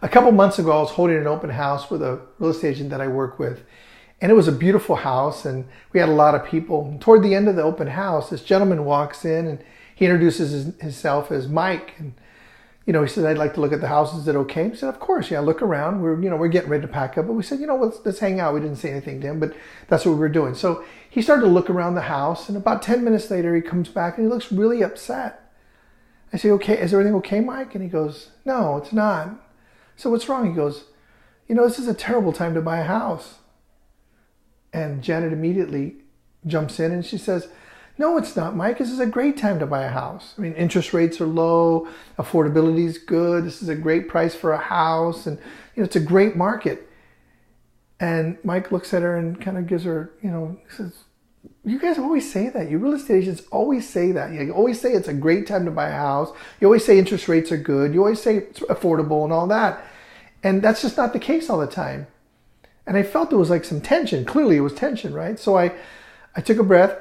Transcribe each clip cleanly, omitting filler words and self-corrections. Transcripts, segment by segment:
A couple months ago, I was holding an open house with a real estate agent that I work with. And it was a beautiful house, and we had a lot of people. And toward the end of the open house, this gentleman walks in, and he introduces himself as Mike. And, he said, I'd like to look at the house. Is it okay? He said, of course, yeah, look around. We're getting ready to pack up. But we said, let's hang out. We didn't say anything to him, but that's what we were doing. So he started to look around the house, and about 10 minutes later, he comes back, and he looks really upset. I say, okay, is everything okay, Mike? And he goes, no, it's not. So what's wrong? He goes, this is a terrible time to buy a house. And Janet immediately jumps in and she says, no, it's not, Mike. This is a great time to buy a house. I mean, interest rates are low. Affordability is good. This is a great price for a house. And, it's a great market. And Mike looks at her and kind of gives her, he says, you guys always say that. You real estate agents always say that. You always say it's a great time to buy a house. You always say interest rates are good. You always say it's affordable and all that. And that's just not the case all the time. And I felt there was like some tension. Clearly it was tension, right? So I took a breath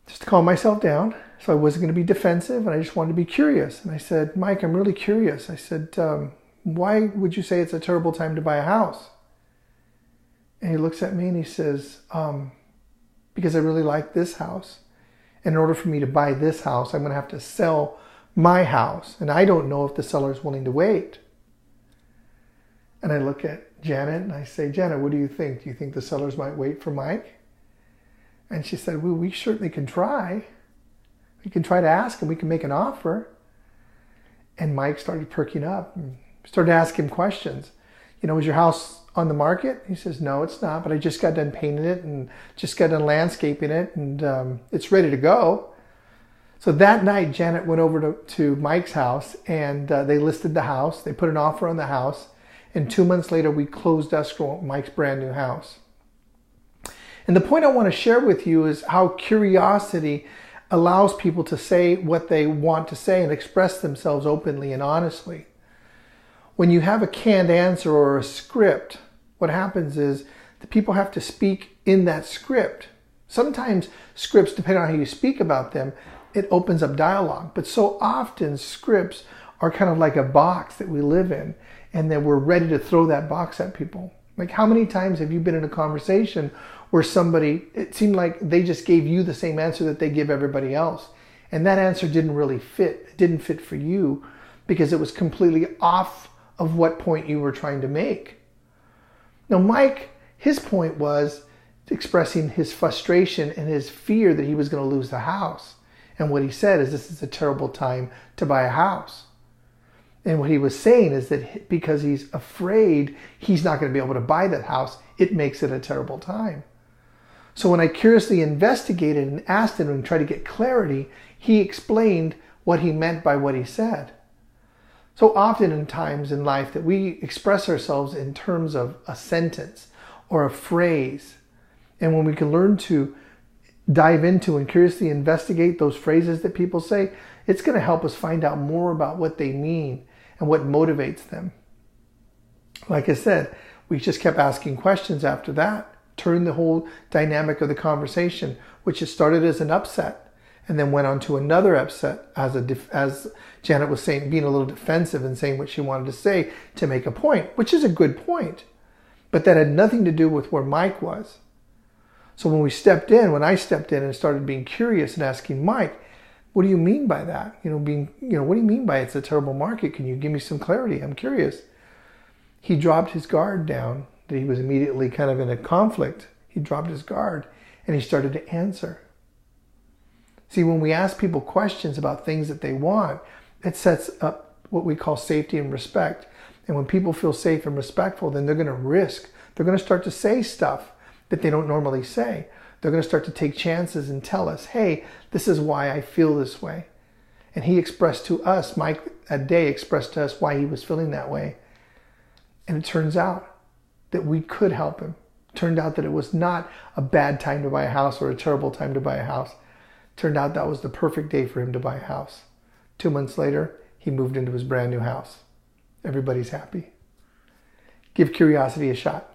just to calm myself down. So I wasn't going to be defensive, and I just wanted to be curious. And I said, Mike, I'm really curious. I said, why would you say it's a terrible time to buy a house? And he looks at me and he says, because I really like this house. And in order for me to buy this house, I'm going to have to sell my house. And I don't know if the seller is willing to wait. And I look at Janet and I say, Janet, what do you think? Do you think the sellers might wait for Mike? And she said, well, we certainly can try. We can try to ask him. We can make an offer. And Mike started perking up and started asking him questions. Is your house on the market? He says, no, it's not, but I just got done painting it and just got done landscaping it, and it's ready to go. So that night, Janet went over to Mike's house, and they listed the house. They put an offer on the house. And 2 months later, we closed escrow on Mike's brand new house. And the point I want to share with you is how curiosity allows people to say what they want to say and express themselves openly and honestly. When you have a canned answer or a script, what happens is the people have to speak in that script. Sometimes scripts, depending on how you speak about them, it opens up dialogue. But so often scripts are kind of like a box that we live in, and then we're ready to throw that box at people. Like, how many times have you been in a conversation where somebody, it seemed like they just gave you the same answer that they give everybody else, and that answer didn't really fit. It didn't fit for you because it was completely off of what point you were trying to make. Now, Mike, his point was expressing his frustration and his fear that he was going to lose the house. And what he said is, this is a terrible time to buy a house. And what he was saying is that because he's afraid he's not going to be able to buy that house, it makes it a terrible time. So when I curiously investigated and asked him and tried to get clarity, he explained what he meant by what he said. So often in times in life that we express ourselves in terms of a sentence or a phrase. And when we can learn to dive into and curiously investigate those phrases that people say, it's going to help us find out more about what they mean and what motivates them. Like I said, we just kept asking questions after that, turned the whole dynamic of the conversation, which had started as an upset and then went on to another upset as Janet was saying, being a little defensive and saying what she wanted to say to make a point, which is a good point. But that had nothing to do with where Mike was. So when I stepped in and started being curious and asking Mike, what do you mean by that? What do you mean by it's a terrible market? Can you give me some clarity? I'm curious. He dropped his guard down, that he was immediately kind of in a conflict. He dropped his guard and he started to answer. See, when we ask people questions about things that they want, it sets up what we call safety and respect. And when people feel safe and respectful, then they're going to risk. They're going to start to say stuff that they don't normally say. They're going to start to take chances and tell us, hey, this is why I feel this way. And he expressed to us, Mike that day expressed to us why he was feeling that way. And it turns out that we could help him. It turned out that it was not a bad time to buy a house or a terrible time to buy a house. It turned out that was the perfect day for him to buy a house. 2 months later, he moved into his brand new house. Everybody's happy. Give curiosity a shot.